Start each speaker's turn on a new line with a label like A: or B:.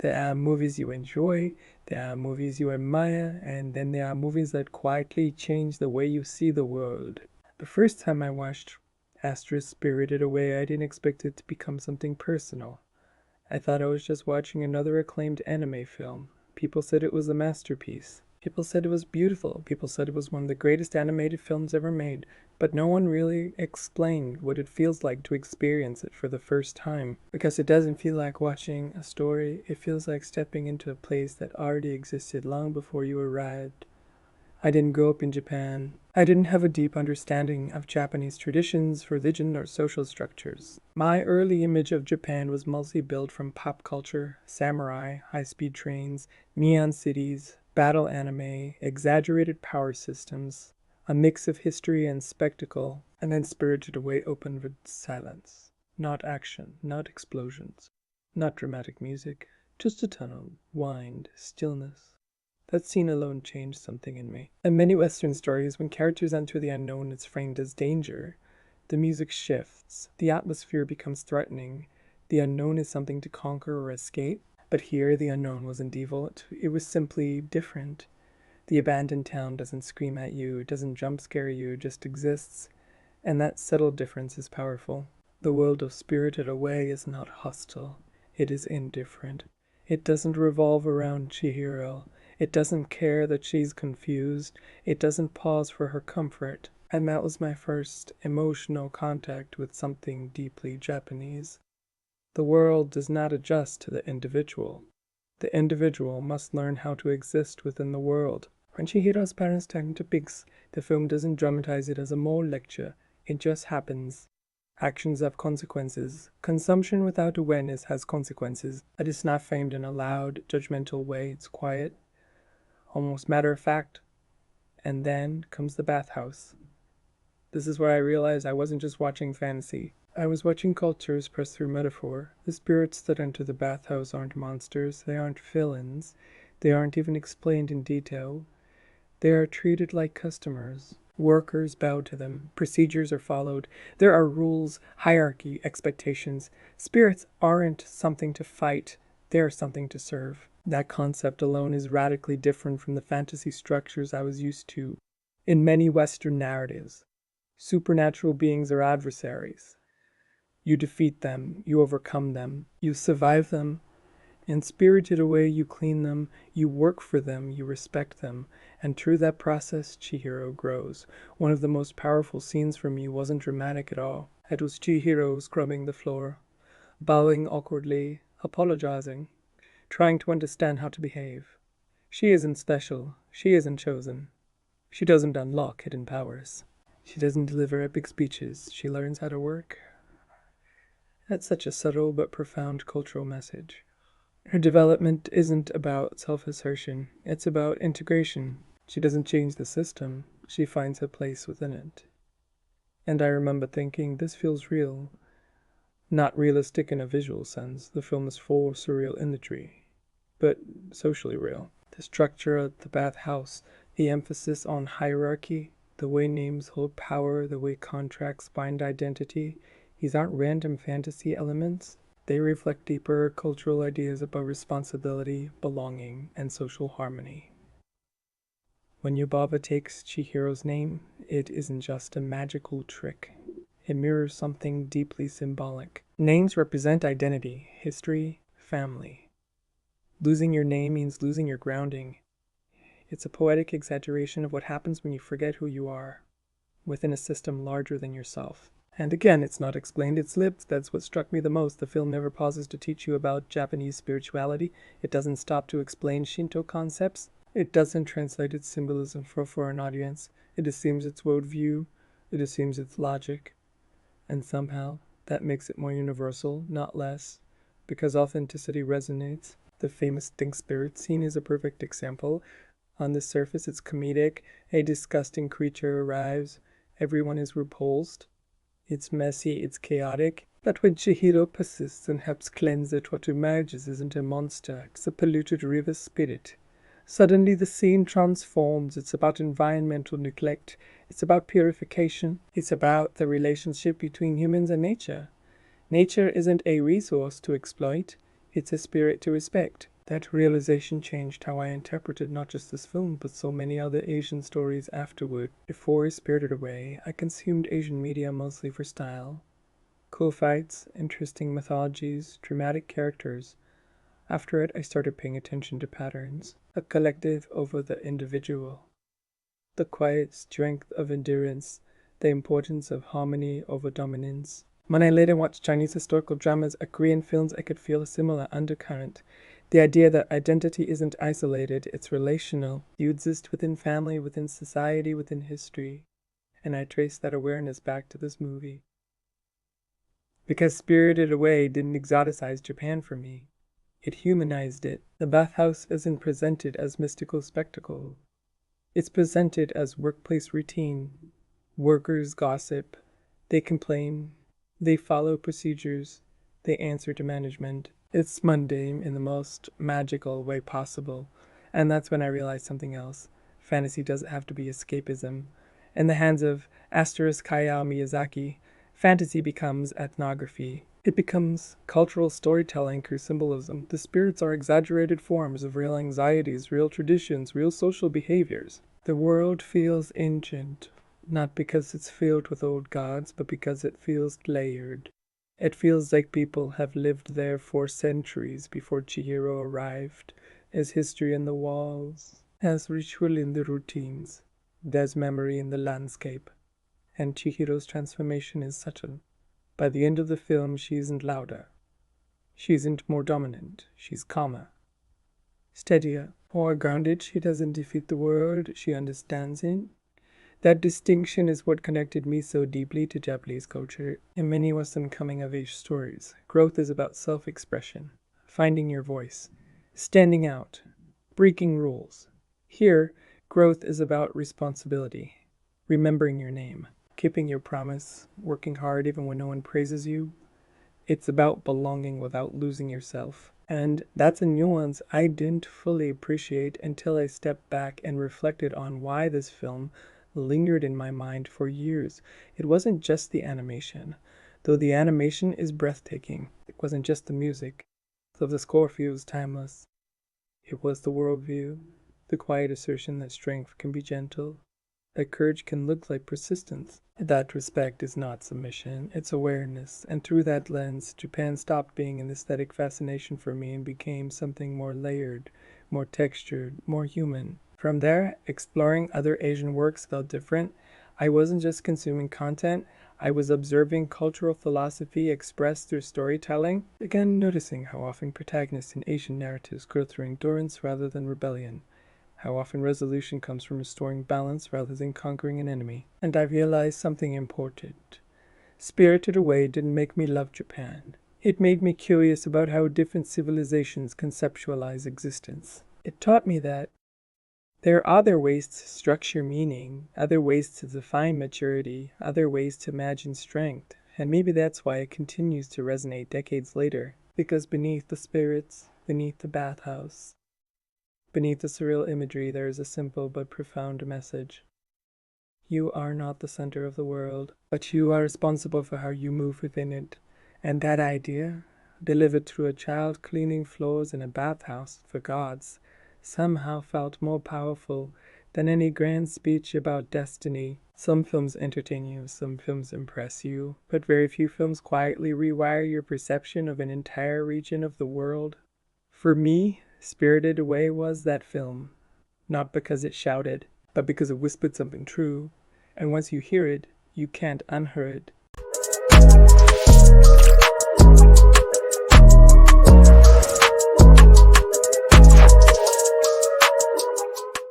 A: There are movies you enjoy, there are movies you admire, and then there are movies that quietly change the way you see the world. The first time I watched Spirited Away, I didn't expect it to become something personal. I thought I was just watching another acclaimed anime film. People said it was a masterpiece. People said it was beautiful. People said it was one of the greatest animated films ever made. But no one really explained what it feels like to experience it for the first time. Because it doesn't feel like watching a story, it feels like stepping into a place that already existed long before you arrived. I didn't grow up in Japan. I didn't have a deep understanding of Japanese traditions, religion, or social structures. My early image of Japan was mostly built from pop culture, samurai, high-speed trains, neon cities, battle anime, exaggerated power systems, a mix of history and spectacle, and then Spirited Away opened with silence. Not action, not explosions, not dramatic music, just a tunnel, wind, stillness. That scene alone changed something in me. In many Western stories, when characters enter the unknown, it's framed as danger. The music shifts, the atmosphere becomes threatening, the unknown is something to conquer or escape. But here, the unknown wasn't evil, it was simply different. The abandoned town doesn't scream at you, it doesn't jump scare you, it just exists. And that subtle difference is powerful. The world of Spirited Away is not hostile, it is indifferent. It doesn't revolve around Chihiro. It doesn't care that she's confused. It doesn't pause for her comfort. And that was my first emotional contact with something deeply Japanese. The world does not adjust to the individual. The individual must learn how to exist within the world. When Chihiro's parents turn to pigs, the film doesn't dramatize it as a moral lecture. It just happens. Actions have consequences. Consumption without awareness has consequences. It is not framed in a loud, judgmental way. It's quiet, almost matter of fact. And then comes the bathhouse. This is where I realized I wasn't just watching fantasy. I was watching cultures pressed through metaphor. The spirits that enter the bathhouse aren't monsters. They aren't villains. They aren't even explained in detail. They are treated like customers. Workers bow to them. Procedures are followed. There are rules, hierarchy, expectations. Spirits aren't something to fight. They are something to serve. That concept alone is radically different from the fantasy structures I was used to. In many Western narratives, supernatural beings are adversaries. You defeat them, you overcome them, you survive them. In Spirited Away, you clean them, you work for them, you respect them, and through that process, Chihiro grows. One of the most powerful scenes for me wasn't dramatic at all. It was Chihiro scrubbing the floor, bowing awkwardly, apologizing, trying to understand how to behave. She isn't special, she isn't chosen. She doesn't unlock hidden powers. She doesn't deliver epic speeches, she learns how to work. That's such a subtle but profound cultural message. Her development isn't about self-assertion, it's about integration. She doesn't change the system, she finds her place within it. And I remember thinking, this feels real. Not realistic in a visual sense, the film is full of surreal imagery, but socially real. The structure of the bathhouse, the emphasis on hierarchy, the way names hold power, the way contracts bind identity, these aren't random fantasy elements. They reflect deeper cultural ideas about responsibility, belonging, and social harmony. When Yubaba takes Chihiro's name, it isn't just a magical trick. It mirrors something deeply symbolic. Names represent identity, history, family. Losing your name means losing your grounding. It's a poetic exaggeration of what happens when you forget who you are, within a system larger than yourself. And again, it's not explained, it's lived. That's what struck me the most. The film never pauses to teach you about Japanese spirituality. It doesn't stop to explain Shinto concepts. It doesn't translate its symbolism for a foreign audience. It assumes its worldview. It assumes its logic. And somehow, that makes it more universal, not less, because authenticity resonates. The famous Think Spirit scene is a perfect example. On the surface, it's comedic. A disgusting creature arrives. Everyone is repulsed. It's messy, it's chaotic, but when Chihiro persists and helps cleanse it, what emerges isn't a monster, it's a polluted river spirit. Suddenly the scene transforms. It's about environmental neglect, it's about purification, it's about the relationship between humans and nature. Nature isn't a resource to exploit, it's a spirit to respect. That realization changed how I interpreted not just this film, but so many other Asian stories afterward. Before Spirited Away, I consumed Asian media mostly for style. Cool fights, interesting mythologies, dramatic characters. After it, I started paying attention to patterns, a collective over the individual, the quiet strength of endurance, the importance of harmony over dominance. When I later watched Chinese historical dramas or Korean films, I could feel a similar undercurrent. The idea that identity isn't isolated, it's relational. You exist within family, within society, within history. And I traced that awareness back to this movie. Because Spirited Away didn't exoticize Japan for me. It humanized it. The bathhouse isn't presented as mystical spectacle. It's presented as workplace routine. Workers gossip. They complain. They follow procedures. They answer to management. It's mundane in the most magical way possible. And that's when I realized something else. Fantasy doesn't have to be escapism. In the hands of Hayao Miyazaki, fantasy becomes ethnography. It becomes cultural storytelling through symbolism. The spirits are exaggerated forms of real anxieties, real traditions, real social behaviors. The world feels ancient, not because it's filled with old gods, but because it feels layered. It feels like people have lived there for centuries before Chihiro arrived. There's history in the walls, there's ritual in the routines, there's memory in the landscape. And Chihiro's transformation is subtle. By the end of the film, she isn't louder. She isn't more dominant. She's calmer, steadier, more grounded. She doesn't defeat the world. She understands it. That distinction is what connected me so deeply to Japanese culture. In many Western coming-of-age stories, growth is about self-expression, finding your voice, standing out, breaking rules. Here, growth is about responsibility, remembering your name, keeping your promise, working hard even when no one praises you. It's about belonging without losing yourself. And that's a nuance I didn't fully appreciate until I stepped back and reflected on why this film lingered in my mind for years. It wasn't just the animation, though the animation is breathtaking. It wasn't just the music, though the score feels timeless. It was the worldview, the quiet assertion that strength can be gentle, that courage can look like persistence. That respect is not submission, it's awareness. And through that lens, Japan stopped being an aesthetic fascination for me and became something more layered, more textured, more human. From there, exploring other Asian works felt different. I wasn't just consuming content, I was observing cultural philosophy expressed through storytelling. Again, noticing how often protagonists in Asian narratives grow through endurance rather than rebellion. How often resolution comes from restoring balance rather than conquering an enemy. And I realized something important. Spirited Away didn't make me love Japan. It made me curious about how different civilizations conceptualize existence. It taught me that there are other ways to structure meaning, other ways to define maturity, other ways to imagine strength. And maybe that's why it continues to resonate decades later. Because beneath the spirits, beneath the bathhouse, beneath the surreal imagery, there is a simple but profound message. You are not the center of the world, but you are responsible for how you move within it. And that idea, delivered through a child cleaning floors in a bathhouse for gods, somehow felt more powerful than any grand speech about destiny. Some films entertain you, some films impress you, but very few films quietly rewire your perception of an entire region of the world. For me, Spirited Away was that film, not because it shouted, but because it whispered something true, and once you hear it, you can't unhear it.